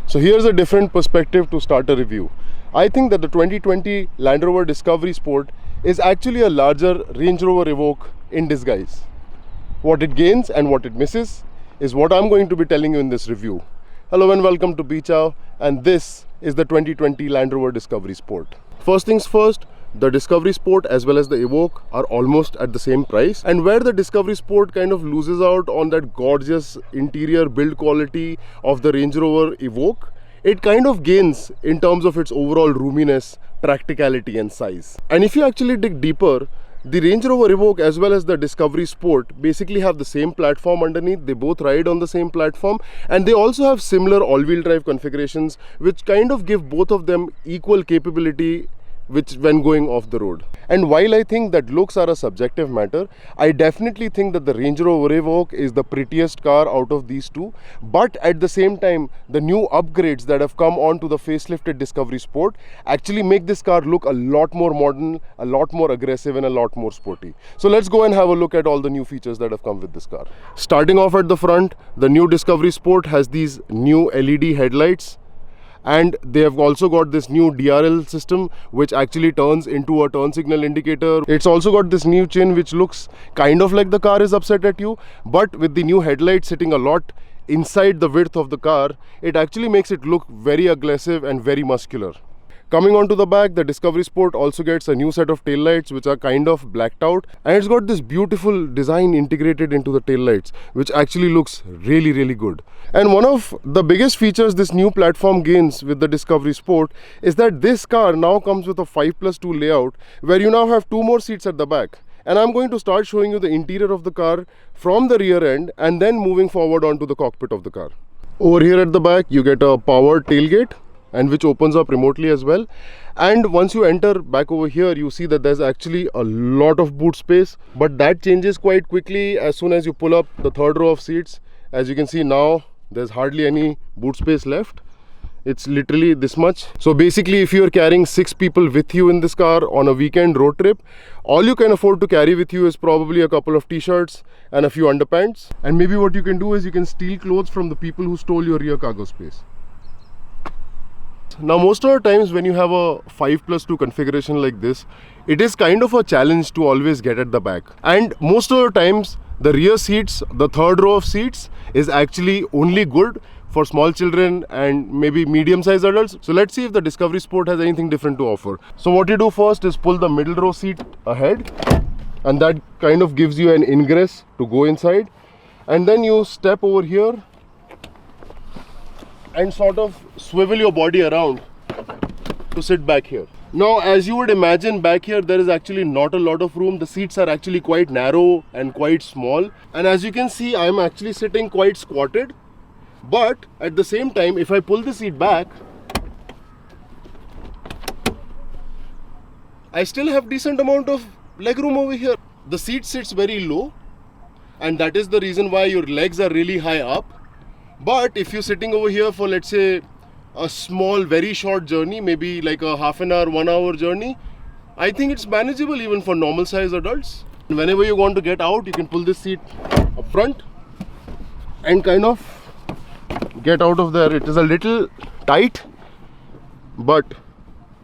So here's a different perspective to start a review. I think that the 2020 Land Rover Discovery Sport is actually a larger Range Rover Evoque in disguise. What it gains and what it misses is what I'm going to be telling you in this review. Hello and welcome to Bichao, and this is the 2020 Land Rover Discovery Sport. First things first, the Discovery Sport as well as the Evoque are almost at the same price, and where the Discovery Sport kind of loses out on that gorgeous interior build quality of the Range Rover Evoque, it kind of gains in terms of its overall roominess, practicality and size. And if you actually dig deeper, the Range Rover Evoque as well as the Discovery Sport basically have the same platform underneath. They both ride on the same platform, and they also have similar all-wheel drive configurations which kind of give both of them equal capability when going off the road. And while I think that looks are a subjective matter, I definitely think that the Range Rover Evoque is the prettiest car out of these two. But at the same time, the new upgrades that have come onto the facelifted Discovery Sport actually make this car look a lot more modern, a lot more aggressive and a lot more sporty. So let's go and have a look at all the new features that have come with this car. Starting off at the front, the new Discovery Sport has these new LED headlights, and they have also got this new DRL system which actually turns into a turn signal indicator. It's also got this new chin which looks kind of like the car is upset at you, but with the new headlights sitting a lot inside the width of the car, it actually makes it look very aggressive and very muscular. Coming onto the back, the Discovery Sport also gets a new set of taillights which are kind of blacked out, and it's got this beautiful design integrated into the taillights which actually looks really good. And one of the biggest features this new platform gains with the Discovery Sport is that this car now comes with a 5+2 layout where you now have two more seats at the back. And I'm going to start showing you the interior of the car from the rear end and then moving forward onto the cockpit of the car. Over here at the back, you get a power tailgate, and which opens up remotely as well. And once you enter back over here, you see that there's actually a lot of boot space, but that changes quite quickly as soon as you pull up the third row of seats. As you can see now, there's hardly any boot space left. It's literally this much. So basically, if you're carrying 6 people with you in this car on a weekend road trip, all you can afford to carry with you is probably a couple of t-shirts and a few underpants. And maybe what you can do is you can steal clothes from the people who stole your rear cargo space. Now, most of the times when you have a 5+2 configuration like this, it is kind of a challenge to always get at the back. And most of the times, the rear seats, the third row of seats, is actually only good for small children and maybe medium-sized adults. So let's see if the Discovery Sport has anything different to offer. So what you do first is pull the middle row seat ahead, and that kind of gives you an ingress to go inside. And then you step over here and sort of swivel your body around to sit back here. Now, as you would imagine, back here there is actually not a lot of room. The seats are actually quite narrow and quite small, and as you can see, I am actually sitting quite squatted. But at the same time, if I pull the seat back, I still have decent amount of leg room over here. The seat sits very low, and that is the reason why your legs are really high up. But if you're sitting over here for, let's say, a small, very short journey, maybe like a half an hour, 1 hour journey, I think it's manageable even for normal size adults. Whenever you want to get out, you can pull this seat up front and kind of get out of there. It is a little tight, but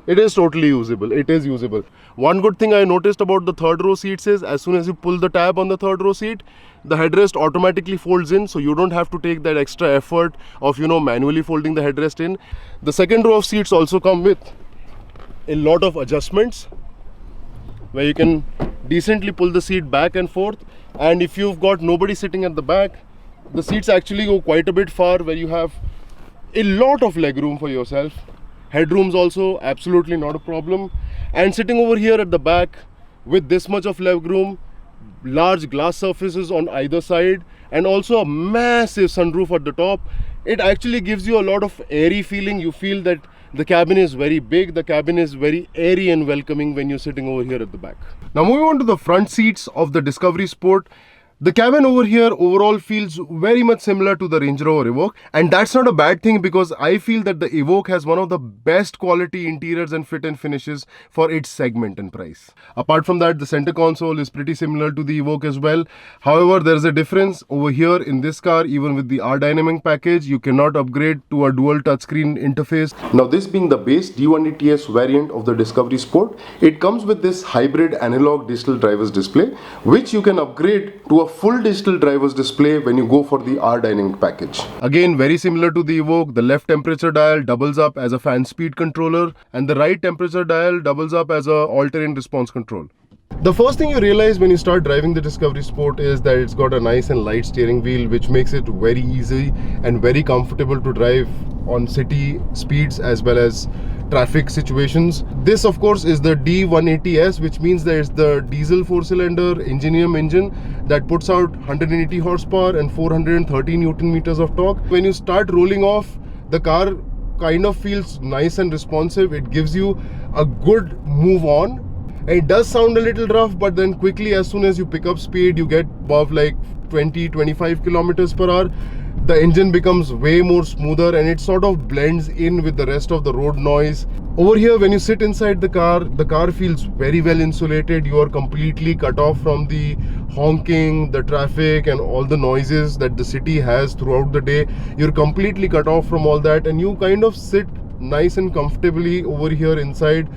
it is totally usable. It is usable. One good thing I noticed about the third row seats is as soon as you pull the tab on the third row seat, the headrest automatically folds in, so you don't have to take that extra effort of, manually folding the headrest in. The second row of seats also come with a lot of adjustments where you can decently pull the seat back and forth. And if you've got nobody sitting at the back, the seats actually go quite a bit far where you have a lot of leg room for yourself. Headroom's also absolutely not a problem. And sitting over here at the back with this much of leg room, large glass surfaces on either side, and also a massive sunroof at the top, it actually gives you a lot of airy feeling. You feel that the cabin is very big, the cabin is very airy and welcoming when you're sitting over here at the back. Now moving on to the front seats of the Discovery Sport, The cabin over here overall feels very much similar to the Range Rover Evoque, and that's not a bad thing because I feel that the Evoque has one of the best quality interiors and fit and finishes for its segment and price. Apart from that, the center console is pretty similar to the Evoque as well. However, there's a difference over here in this car. Even with the R-Dynamic package, you cannot upgrade to a dual touchscreen interface. Now, this being the base D180S variant of the Discovery Sport, it comes with this hybrid analog digital drivers display, which you can upgrade to a full digital drivers display when you go for the R-Dynamic package. Again, very similar to the Evoque, the left temperature dial doubles up as a fan speed controller and the right temperature dial doubles up as a all-terrain response control. The first thing you realize when you start driving the Discovery Sport is that it's got a nice and light steering wheel, which makes it very easy and very comfortable to drive on city speeds as well as traffic situations. This of course is the D180S, which means there's the diesel 4-cylinder Ingenium engine that puts out 180 horsepower and 430 Newton meters of torque. When you start rolling off, the car kind of feels nice and responsive. It gives you a good move on. It does sound a little rough, but then quickly as soon as you pick up speed, you get above like 20-25 kilometers per hour, the engine becomes way more smoother and it sort of blends in with the rest of the road noise. Over here, when you sit inside the car feels very well insulated. You are completely cut off from the honking, the traffic and all the noises that the city has throughout the day. You're completely cut off from all that and you kind of sit nice and comfortably over here inside,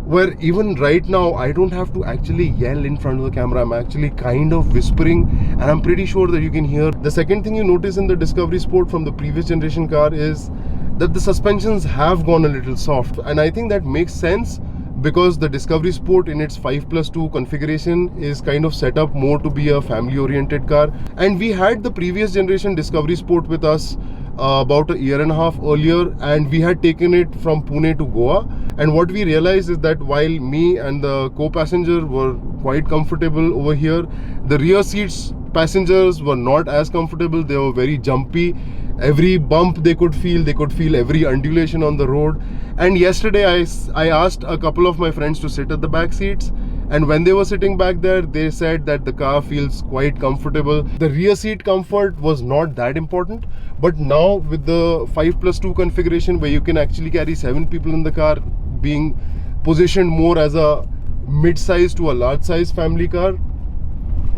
where even right now I don't have to actually yell in front of the camera. I'm actually kind of whispering and I'm pretty sure that you can hear. The second thing you notice in the Discovery Sport from the previous generation car is that the suspensions have gone a little soft, and I think that makes sense because the Discovery Sport in its 5+2 configuration is kind of set up more to be a family oriented car. And we had the previous generation Discovery Sport with us about a year and a half earlier, and we had taken it from Pune to Goa. And what we realized is that while me and the co-passenger were quite comfortable over here, the rear seats passengers were not as comfortable. They were very jumpy. Every bump they could feel every undulation on the road. And yesterday I asked a couple of my friends to sit at the back seats, and when they were sitting back there, they said that the car feels quite comfortable. The rear seat comfort was not that important, but now with the 5+2 configuration where you can actually carry 7 people in the car, being positioned more as a mid-size to a large-size family car,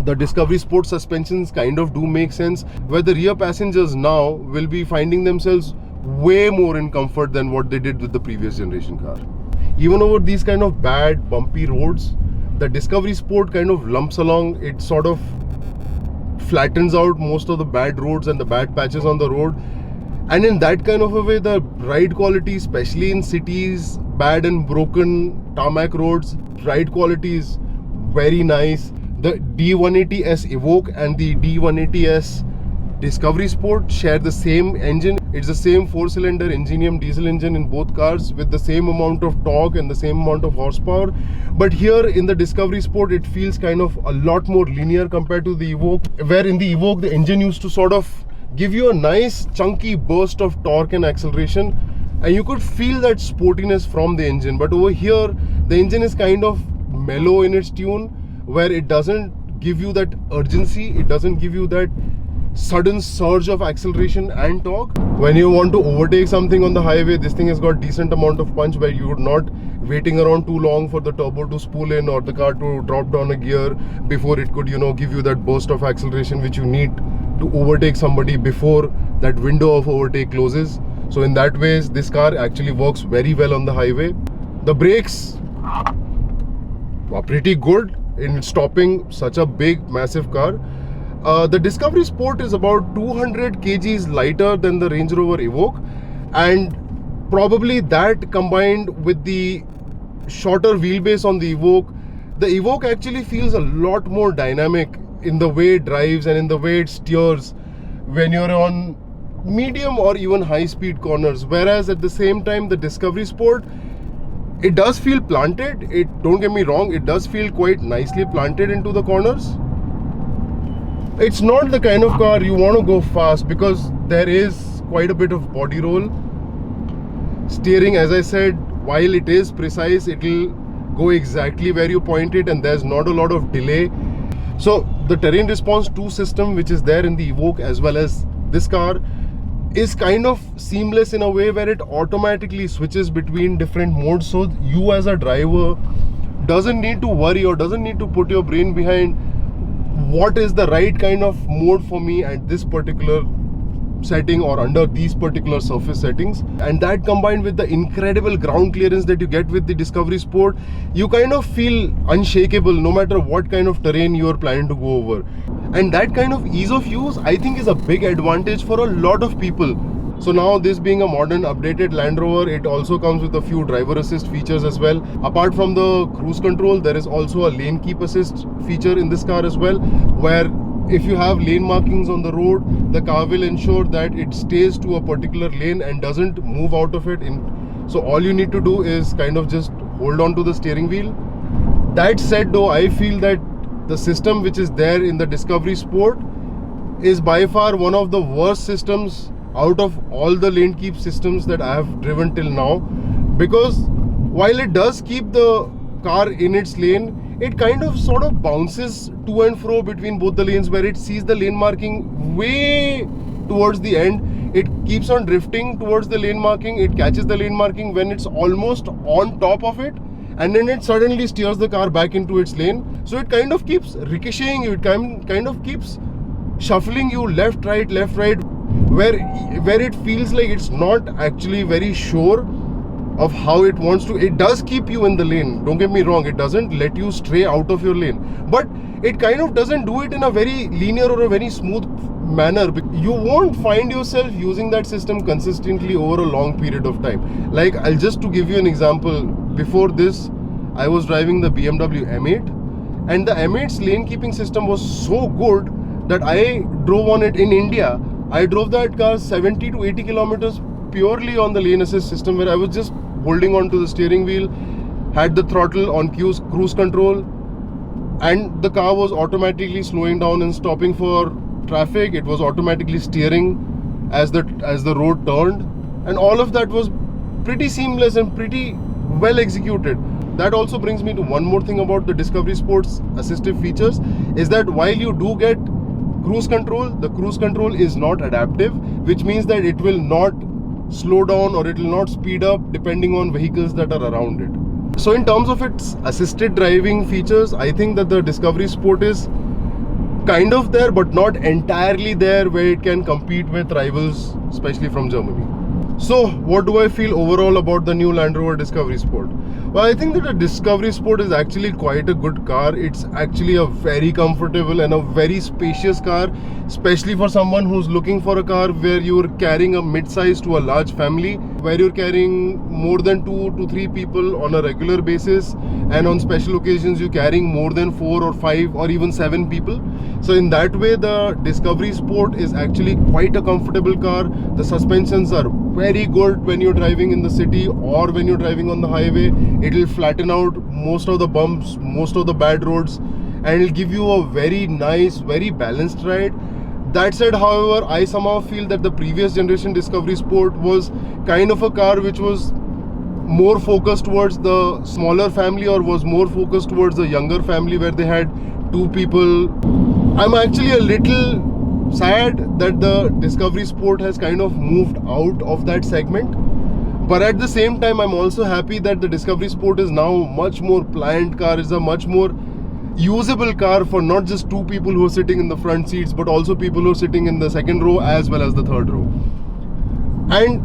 the Discovery Sport suspensions kind of do make sense, where the rear passengers now will be finding themselves way more in comfort than what they did with the previous generation car. Even over these kind of bad bumpy roads, the Discovery Sport kind of lumps along. It sort of flattens out most of the bad roads and the bad patches on the road, and in that kind of a way, the ride quality, especially in cities, bad and broken tarmac roads, ride quality is very nice. The D180S Evoque and the D180S Discovery Sport share the same engine. It's the same 4-cylinder Ingenium diesel engine in both cars with the same amount of torque and the same amount of horsepower. But here in the Discovery Sport, it feels kind of a lot more linear compared to the Evoque, where in the Evoque, the engine used to sort of give you a nice chunky burst of torque and acceleration, and you could feel that sportiness from the engine. But over here, the engine is kind of mellow in its tune, where it doesn't give you that urgency, it doesn't give you that sudden surge of acceleration and torque. When you want to overtake something on the highway, this thing has got decent amount of punch, where you're not waiting around too long for the turbo to spool in or the car to drop down a gear before it could, give you that burst of acceleration which you need to overtake somebody before that window of overtake closes. So in that ways, this car actually works very well on the highway. The brakes are pretty good in stopping such a big massive car. The Discovery Sport is about 200 kgs lighter than the Range Rover Evoque, and probably that combined with the shorter wheelbase on the Evoque actually feels a lot more dynamic in the way it drives and in the way it steers when you're on medium or even high speed corners. Whereas at the same time, the Discovery Sport, it does feel planted. Don't get me wrong, it does feel quite nicely planted into the corners. It's not the kind of car you want to go fast because there is quite a bit of body roll. Steering, as I said, while it is precise, it will go exactly where you point it and there's not a lot of delay. So the terrain response 2 system which is there in the Evoque as well as this car is kind of seamless in a way where it automatically switches between different modes, so you as a driver doesn't need to worry or doesn't need to put your brain behind what is the right kind of mode for me at this particular setting or under these particular surface settings. And that combined with the incredible ground clearance that you get with the Discovery Sport, you kind of feel unshakable no matter what kind of terrain you are planning to go over. And that kind of ease of use, I think, is a big advantage for a lot of people. So now, this being a modern updated Land Rover, it also comes with a few driver assist features as well. Apart from the cruise control, there is also a lane keep assist feature in this car as well, where if you have lane markings on the road, the car will ensure that it stays to a particular lane and doesn't move out of it. So all you need to do is kind of just hold on to the steering wheel. That said though, I feel that the system which is there in the Discovery Sport is by far one of the worst systems out of all the lane keep systems that I have driven till now, because while it does keep the car in its lane, it kind of sort of bounces to and fro between both the lanes, where it sees the lane marking way towards the end. It keeps on drifting towards the lane marking. It catches the lane marking when it's almost on top of it, and then it suddenly steers the car back into its lane. So it kind of keeps ricocheting you. It kind of keeps shuffling you left, right, where it feels like it's not actually very sure of how it wants to. It does keep you in the lane, don't get me wrong, it doesn't let you stray out of your lane, but it kind of doesn't do it in a very linear or a very smooth manner. You won't find yourself using that system consistently over a long period of time. Like, just to give you an example, before this I was driving the BMW M8, and the M8's lane keeping system was so good that I drove on it in India. I drove that car 70 to 80 kilometers purely on the lane assist system, where I was just holding on to the steering wheel, had the throttle on cruise control, and the car was automatically slowing down and stopping for traffic. It was automatically steering as the road turned, and all of that was pretty seamless and pretty well executed. That also brings me to one more thing about the Discovery Sport's assistive features, is that while you do get cruise control, the cruise control is not adaptive, which means that it will not slow down or it will not speed up depending on vehicles that are around it. So in terms of its assisted driving features, I think that the Discovery Sport is kind of there, but not entirely there where it can compete with rivals, especially from Germany. So what do I feel overall about the new Land Rover Discovery Sport? Well, I think that the Discovery Sport is actually quite a good car. It's actually a very comfortable and a very spacious car, especially for someone who's looking for a car where you're carrying a mid-size to a large family, where you're carrying more than 2 to 3 people on a regular basis, and on special occasions you're carrying more than 4 or 5 or even 7 people. So in that way, the Discovery Sport is actually quite a comfortable car. The suspensions are very good when you're driving in the city or when you're driving on the highway. It will flatten out most of the bumps, most of the bad roads, and it'll give you a very nice, very balanced ride. That said, however, I somehow feel that the previous generation Discovery Sport was kind of a car which was more focused towards the smaller family, or was more focused towards the younger family where they had 2 people. I'm actually a little sad that the Discovery Sport has kind of moved out of that segment. But at the same time, I'm also happy that the Discovery Sport is now much more pliant car. It's a much more usable car for not just 2 people who are sitting in the front seats, but also people who are sitting in the second row as well as the third row. And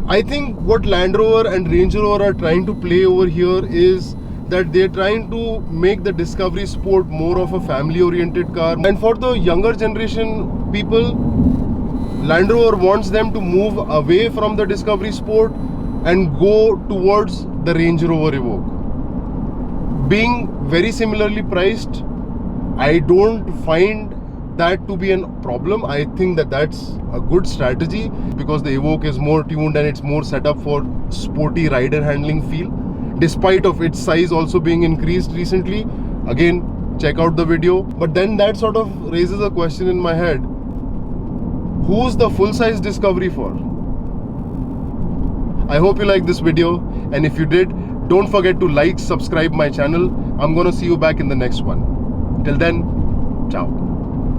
I think what Land Rover and Range Rover are trying to play over here is that they're trying to make the Discovery Sport more of a family-oriented car. And for the younger generation people, Land Rover wants them to move away from the Discovery Sport and go towards the Range Rover Evoque. Being very similarly priced, I don't find that to be a problem. I think that that's a good strategy, because the Evoque is more tuned and it's more set up for sporty rider handling feel, despite of its size also being increased recently. Again, check out the video. But then that sort of raises a question in my head: who's the full-size Discovery for? I hope you liked this video, and if you did, don't forget to like, subscribe my channel. I'm gonna see you back in the next one. Till then, Ciao.